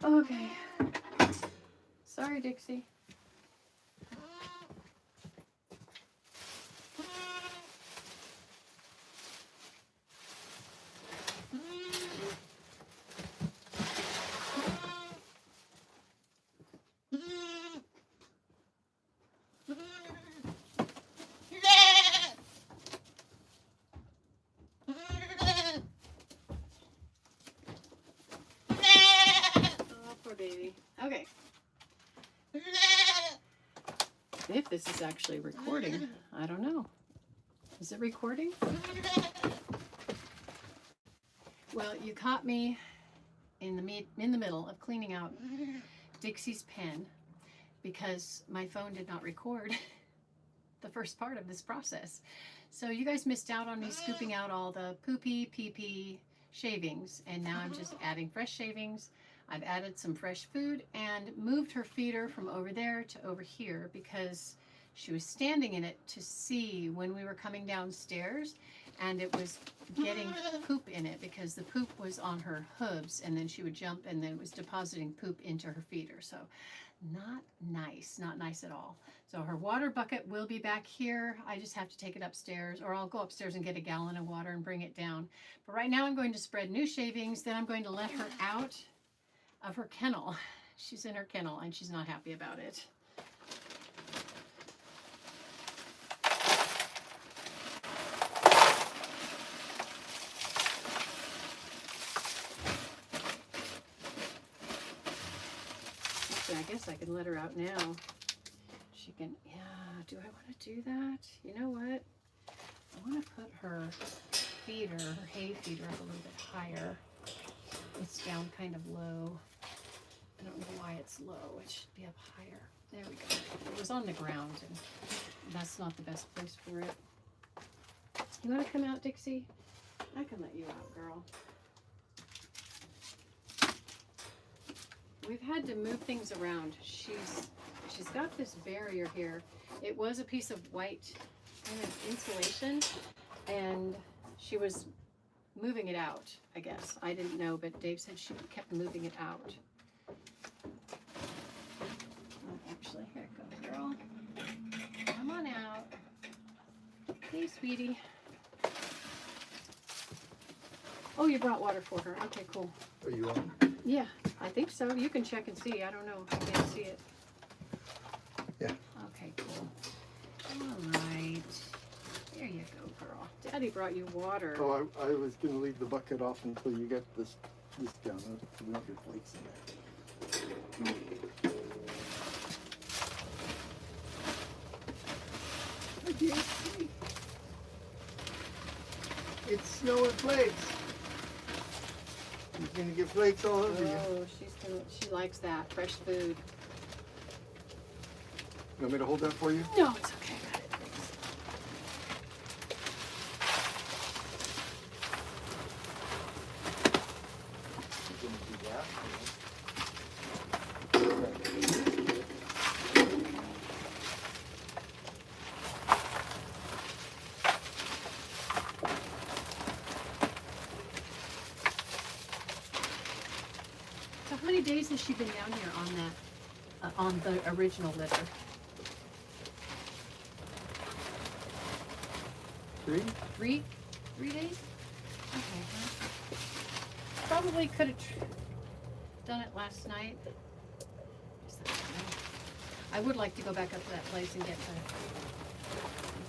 Okay. Sorry, Dixie. Oh, poor baby. Okay. If this is actually recording, I don't know. Is it recording? Well, you caught me in the middle of cleaning out Dixie's pen because my phone did not record the first part of this process. So you guys missed out on me scooping out all the poopy pee shavings, and now I'm just adding fresh shavings. I've added some fresh food and moved her feeder from over there to over here because she was standing in it to see when we were coming downstairs, and it was getting poop in it because the poop was on her hooves, and then she would jump and then it was depositing poop into her feeder. So not nice at all. So her water bucket will be back here. I just have to take it upstairs, or I'll go upstairs and get a gallon of water and bring it down. But right now I'm going to spread new shavings. Then I'm going to let her out of her kennel. She's in her kennel and she's not happy about it. So I guess I can let her out now. She can, yeah, do I want to do that? You know what? I want to put her feeder, her hay feeder up a little bit higher. It's down kind of low. I don't know why it's low. It should be up higher. There we go. It was on the ground, and that's not the best place for it. You want to come out, Dixie? I can let you out, girl. We've had to move things around. She's got this barrier here. It was a piece of white kind of insulation, and she was moving it out, I guess. I didn't know, but Dave said she kept moving it out. Oh, actually, here it goes, girl. Come on out. Hey, sweetie. Oh, you brought water for her. Okay, cool. Are you on? Yeah, I think so. You can check and see. I don't know. I can't see it. Yeah. Okay, cool. All right. There you go, girl. Daddy brought you water. Oh, I was going to leave the bucket off until you get this down. We don't get flakes in there. I can't see. It's snow and flakes. You're going to get flakes all over you. Oh, she likes that. Fresh food. You want me to hold that for you? No, it's okay. I got it. You're going to do that? So how many days has she been down here on that, on the original litter? 3? 3 days? Okay. Probably could have done it last night. I would like to go back up to that place and get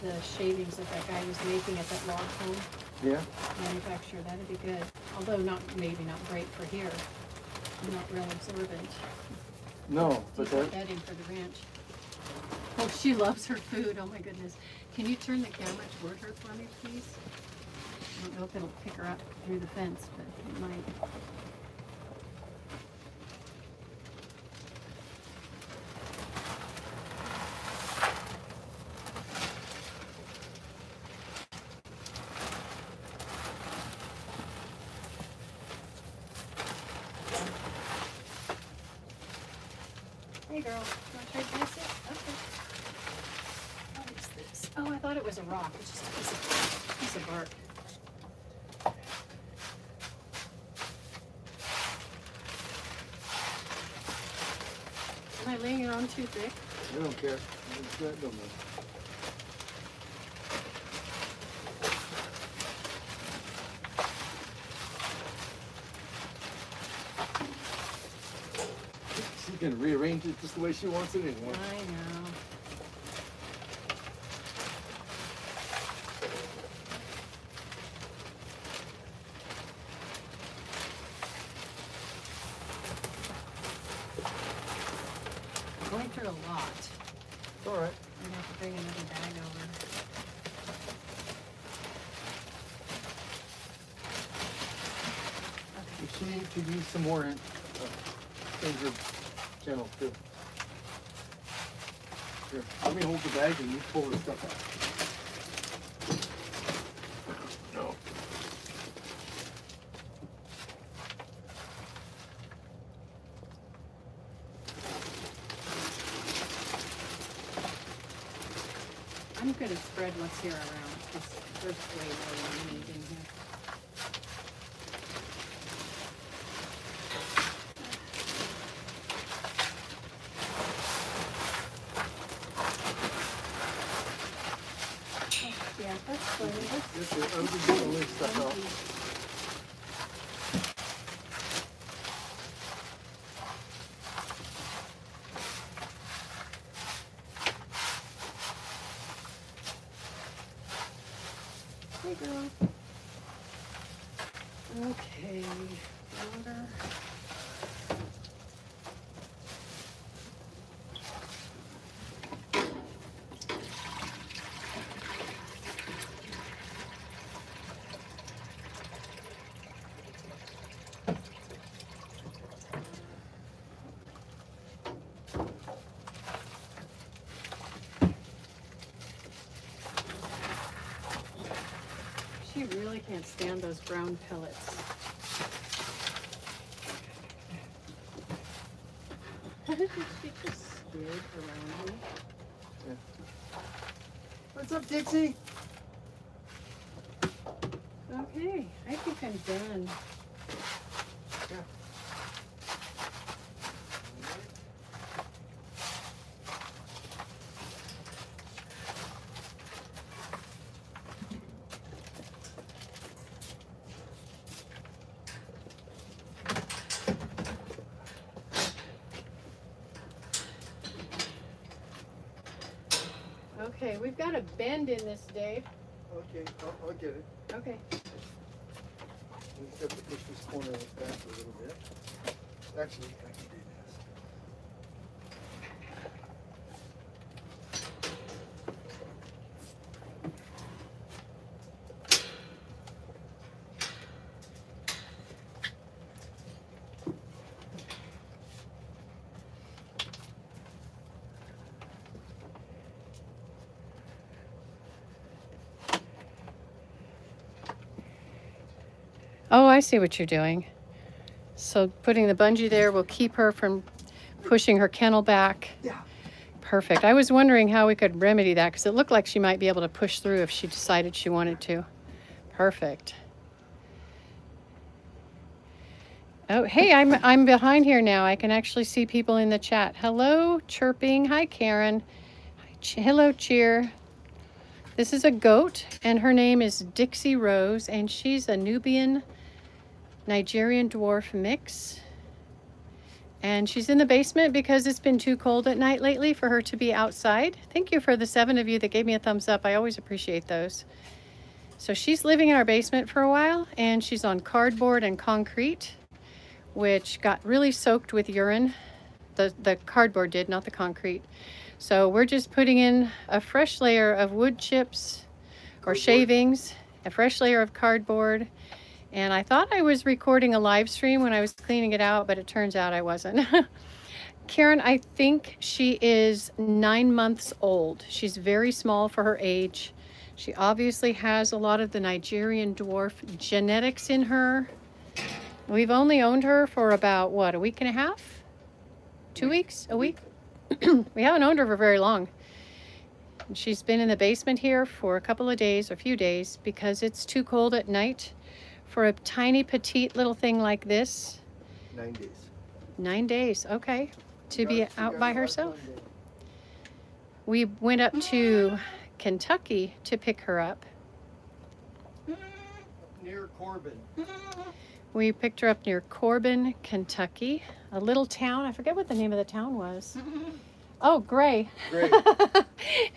the shavings that guy was making at that log home Yeah. manufacturer. That'd be good. Although maybe not great for here. Not real absorbent. No, but Decent bedding for the ranch. Oh, she loves her food. Oh my goodness. Can you turn the camera toward her for me, please? I don't know if it'll pick her up through the fence, but it might. Hey girl, you want to try to pass it? Okay. What is this? Oh, I thought it was a rock. It's just a piece of bark. I laying it on too thick? I don't care. Don't matter. She's gonna rearrange it just the way she wants it anyway. I know. Going through a lot. It's all right. I'm gonna have to bring another bag over. If she could use some more, change her channel too. Here, let me hold the bag and you pull the stuff out. No. I'm gonna spread what's here around because there's way more than we need in here. Yeah, that's fine. This is, I was just gonna leave stuff out. Hey, girl. Okay, water. She really can't stand those brown pellets. She just scared around me. What's up, Dixie? Okay, I think I'm done. Yeah. Okay, we've got a bend in this, Dave. Okay, I'll get it. Okay. We just have to push this corner back a little bit. Actually, I can do this. Oh, I see what you're doing. So putting the bungee there will keep her from pushing her kennel back. Yeah. Perfect. I was wondering how we could remedy that because it looked like she might be able to push through if she decided she wanted to. Perfect. Oh, hey, I'm behind here now. I can actually see people in the chat. Hello, chirping. Hi, Karen. Hi, hello, cheer. This is a goat, and her name is Dixie Rose, and she's a Nubian Nigerian dwarf mix. And she's in the basement because it's been too cold at night lately for her to be outside. Thank you for the 7 of you that gave me a thumbs up. I always appreciate those. So she's living in our basement for a while, and she's on cardboard and concrete, which got really soaked with urine. The cardboard did, not the concrete. So we're just putting in a fresh layer of wood chips or shavings, a fresh layer of cardboard. And I thought I was recording a live stream when I was cleaning it out, but it turns out I wasn't. Karen, I think she is 9 months old. She's very small for her age. She obviously has a lot of the Nigerian dwarf genetics in her. We've only owned her for about, what, a week and a half? 2 weeks? A week? We haven't owned her for very long. She's been in the basement here for a couple of days, a few days, because it's too cold at night for a tiny petite little thing like this. 9 days. 9 days, okay. to be Darcy out got by it last herself. Monday. We went up to Kentucky to pick her up. Near Corbin. We picked her up near Corbin, Kentucky, a little town. I forget what the name of the town was. Oh, Gray. Gray.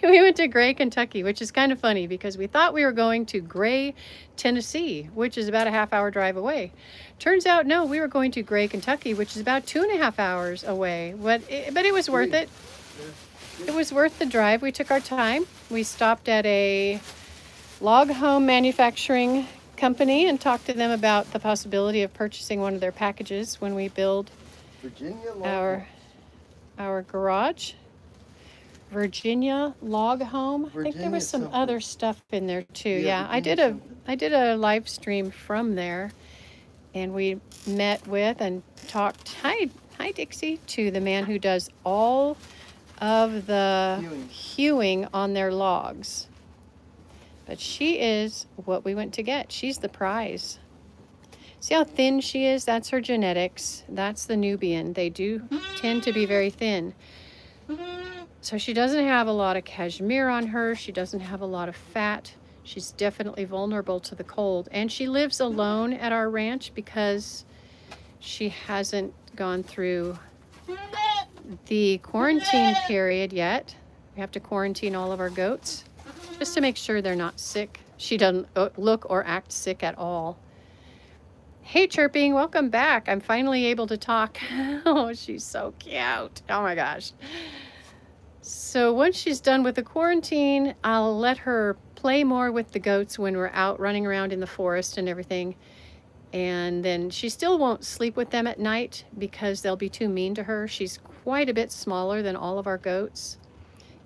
We went to Gray, Kentucky, which is kind of funny because we thought we were going to Gray, Tennessee, which is about a half-hour drive away. Turns out, no, we were going to Gray, Kentucky, which is about 2.5 hours away. But it was worth it. It was worth the drive. We took our time. We stopped at a log home manufacturing company and talked to them about the possibility of purchasing one of their packages when we build Virginia our garage. Virginia Log Home. I think there was some something. other stuff in there too. Yeah, Yeah, I Virginia did a live stream from there, and we met with and talked. Hi Dixie, to the man who does all of the hewing on their logs. But she is what we went to get. She's the prize. See how thin she is? That's her genetics. That's the Nubian. They do tend to be very thin. So she doesn't have a lot of cashmere on her. She doesn't have a lot of fat. She's definitely vulnerable to the cold. And she lives alone at our ranch because she hasn't gone through the quarantine period yet. We have to quarantine all of our goats just to make sure they're not sick. She doesn't look or act sick at all. Hey, Chirping, welcome back. I'm finally able to talk. Oh, she's so cute. Oh my gosh. So once she's done with the quarantine, I'll let her play more with the goats when we're out running around in the forest and everything. And then she still won't sleep with them at night because they'll be too mean to her. She's quite a bit smaller than all of our goats,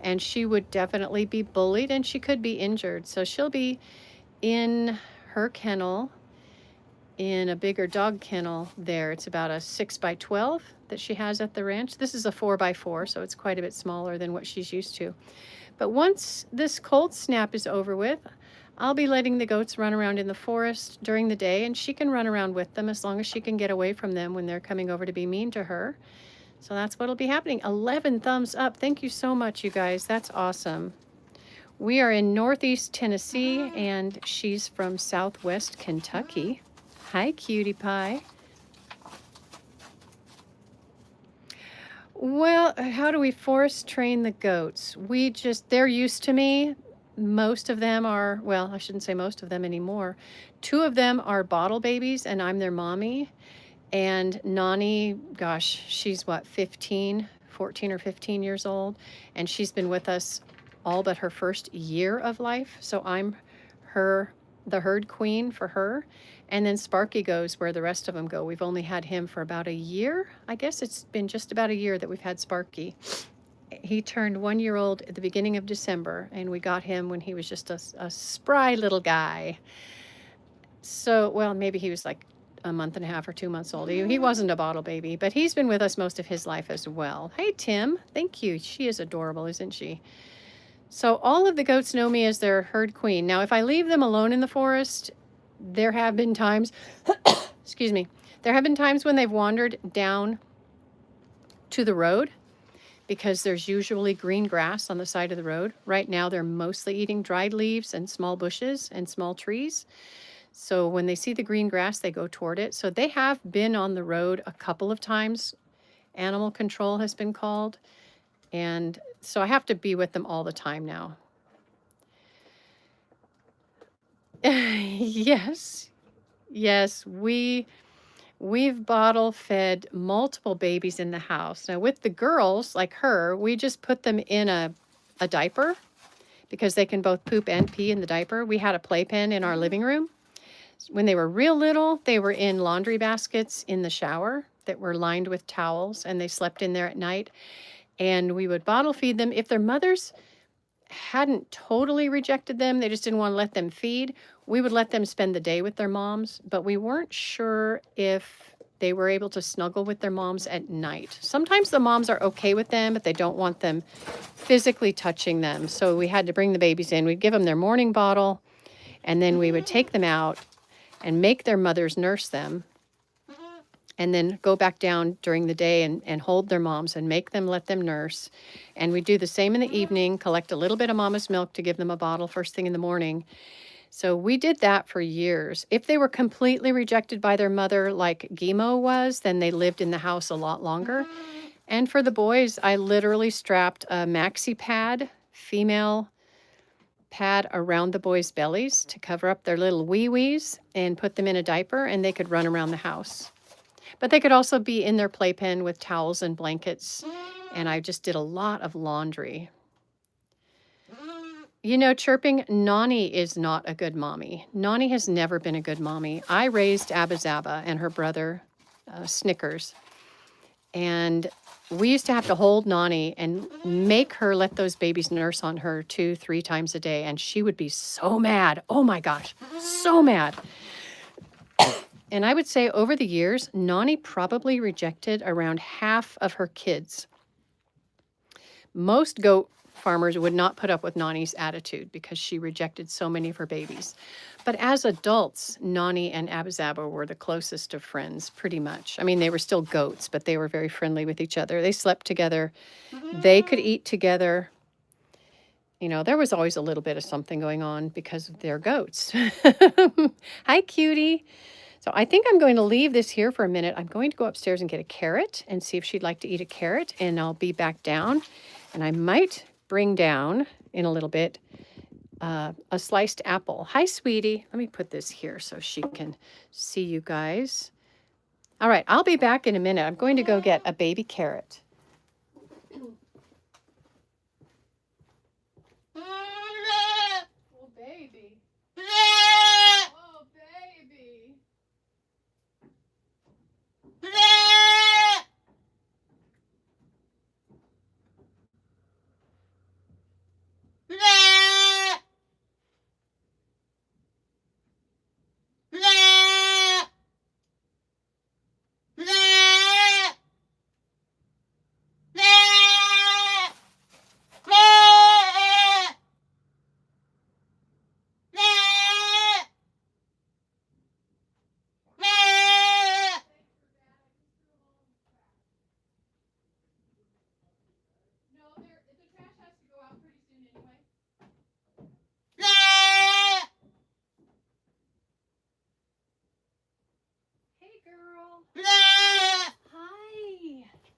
and she would definitely be bullied and she could be injured. So she'll be in her kennel, in a bigger dog kennel there. It's about a 6x12 that she has at the ranch. This is a 4x4, so it's quite a bit smaller than what she's used to. But once this cold snap is over with, I'll be letting the goats run around in the forest during the day, and she can run around with them as long as she can get away from them when they're coming over to be mean to her. So that's what'll be happening. 11 thumbs up. Thank you so much, you guys. That's awesome. We are in Northeast Tennessee, and she's from Southwest Kentucky. Hi, cutie pie. Well, how do we forest train the goats? They're used to me. Most of them are, well, I shouldn't say most of them anymore. 2 of them are bottle babies, and I'm their mommy. And Nani, gosh, she's what, 14 or 15 years old. And she's been with us all but her first year of life. So I'm the herd queen for her. And then Sparky goes where the rest of them go. We've only had him for about a year. I guess it's been just about a year that we've had Sparky. He turned 1 year old at the beginning of December, and we got him when he was just a spry little guy. So, well, maybe he was like a month and a half or 2 months old. He wasn't a bottle baby, but he's been with us most of his life as well. Hey, Tim. Thank you. She is adorable, isn't she? So all of the goats know me as their herd queen. Now, if I leave them alone in the forest, there have been times, excuse me, there have been times when they've wandered down to the road because there's usually green grass on the side of the road. Right now, they're mostly eating dried leaves and small bushes and small trees. So when they see the green grass, they go toward it. So they have been on the road a couple of times. Animal control has been called. And so I have to be with them all the time now. Yes, we've bottle fed multiple babies in the house. Now with the girls, like her, we just put them in a diaper because they can both poop and pee in the diaper. We had a playpen in our living room. When they were real little, they were in laundry baskets in the shower that were lined with towels, and they slept in there at night. And we would bottle feed them. If their mothers hadn't totally rejected them, they just didn't want to let them feed, we would let them spend the day with their moms, but we weren't sure if they were able to snuggle with their moms at night. Sometimes the moms are okay with them, but they don't want them physically touching them. So we had to bring the babies in. We'd give them their morning bottle, and then we would take them out and make their mothers nurse them. and then go back down during the day and hold their moms and make them let them nurse. And we do the same in the evening, collect a little bit of mama's milk to give them a bottle first thing in the morning. So we did that for years. If they were completely rejected by their mother, like Gimo was, then they lived in the house a lot longer. And for the boys, I literally strapped a maxi pad, female pad, around the boys' bellies to cover up their little wee-wees and put them in a diaper, and they could run around the house. But they could also be in their playpen with towels and blankets, and I just did a lot of laundry. You know, Chirping, Nani is not a good mommy. Nani has never been a good mommy. I raised Abba Zaba and her brother, Snickers, and we used to have to hold Nani and make her let those babies nurse on her 2-3 times a day, and she would be so mad. Oh my gosh, so mad. And I would say over the years, Nani probably rejected around half of her kids. Most goat farmers would not put up with Nani's attitude because she rejected so many of her babies. But as adults, Nani and Abba Zaba were the closest of friends, pretty much. I mean, they were still goats, but they were very friendly with each other. They slept together. They could eat together. You know, there was always a little bit of something going on because they're goats. Hi, cutie. So I think I'm going to leave this here for a minute. I'm going to go upstairs and get a carrot and see if she'd like to eat a carrot, and I'll be back down. And I might bring down in a little bit a sliced apple. Hi, sweetie. Let me put this here so she can see you guys. All right, I'll be back in a minute. I'm going to go get a baby carrot. Oh, baby. Oh, baby.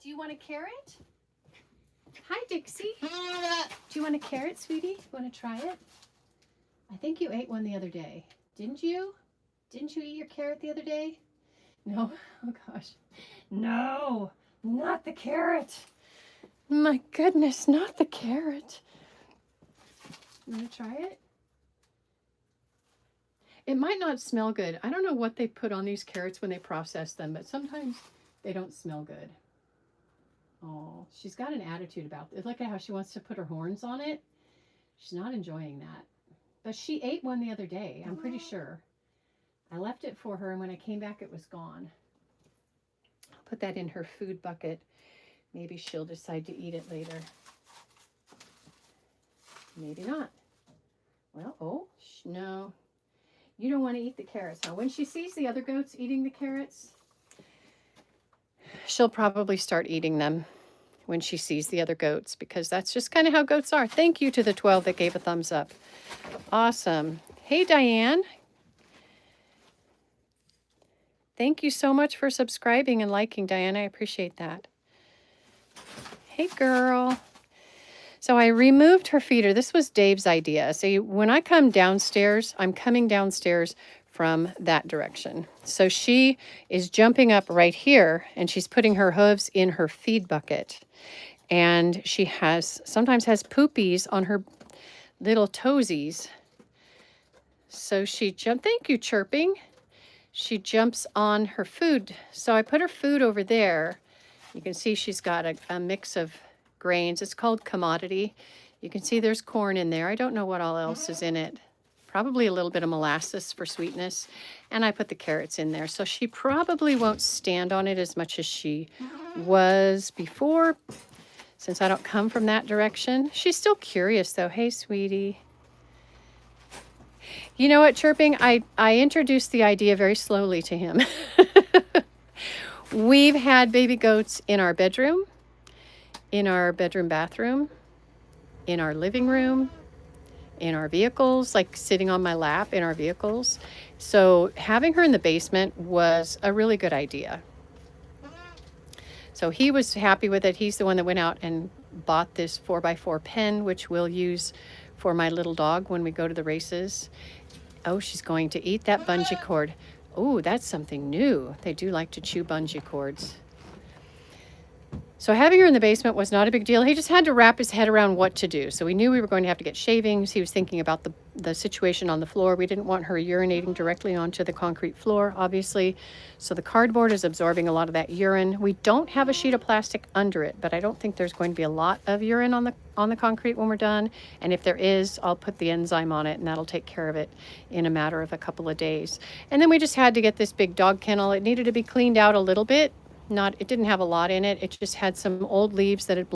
Do you want a carrot? Hi, Dixie. Do you want a carrot, sweetie? You want to try it? I think you ate one the other day. Didn't you? Didn't you eat your carrot the other day? No? Oh, gosh. No, not the carrot. My goodness, not the carrot. You want to try it? It might not smell good. I don't know what they put on these carrots when they process them, but sometimes they don't smell good. Oh, she's got an attitude about it. Look at how she wants to put her horns on it. She's not enjoying that. But she ate one the other day, I'm pretty sure. I left it for her, and when I came back, it was gone. I'll put that in her food bucket. Maybe she'll decide to eat it later. Maybe not. Well, oh, no. You don't want to eat the carrots. Now, when she sees the other goats eating the carrots, she'll probably start eating them when she sees the other goats, because that's just kind of how goats are. Thank you to the 12 that gave a thumbs up. Awesome. Hey, Diane. Thank you so much for subscribing and liking, Diane. I appreciate that. Hey, girl. So I removed her feeder. This was Dave's idea. See, when I come downstairs, I'm coming downstairs from that direction. So she is jumping up right here, and she's putting her hooves in her feed bucket. And she sometimes has poopies on her little toesies. So she thank you, Chirping. She jumps on her food. So I put her food over there. You can see she's got a mix of grains. It's called commodity. You can see there's corn in there. I don't know what all else is in it. Probably a little bit of molasses for sweetness. And I put the carrots in there. So she probably won't stand on it as much as she was before, since I don't come from that direction. She's still curious, though. Hey, sweetie. You know what, Chirping? I introduced the idea very slowly to him. We've had baby goats in our bedroom bathroom, in our living room, in our vehicles, like sitting on my lap in our vehicles. So having her in the basement was a really good idea. So he was happy with it. He's the one that went out and bought this 4x4 pen, which we'll use for my little dog when we go to the races. Oh, she's going to eat that bungee cord. Oh, that's something new. They do like to chew bungee cords. So having her in the basement was not a big deal. He just had to wrap his head around what to do. So we knew we were going to have to get shavings. He was thinking about the situation on the floor. We didn't want her urinating directly onto the concrete floor, obviously. So the cardboard is absorbing a lot of that urine. We don't have a sheet of plastic under it, but I don't think there's going to be a lot of urine on the concrete when we're done. And if there is, I'll put the enzyme on it, and that'll take care of it in a matter of a couple of days. And then we just had to get this big dog kennel. It needed to be cleaned out a little bit. It didn't have a lot in it. It just had some old leaves that had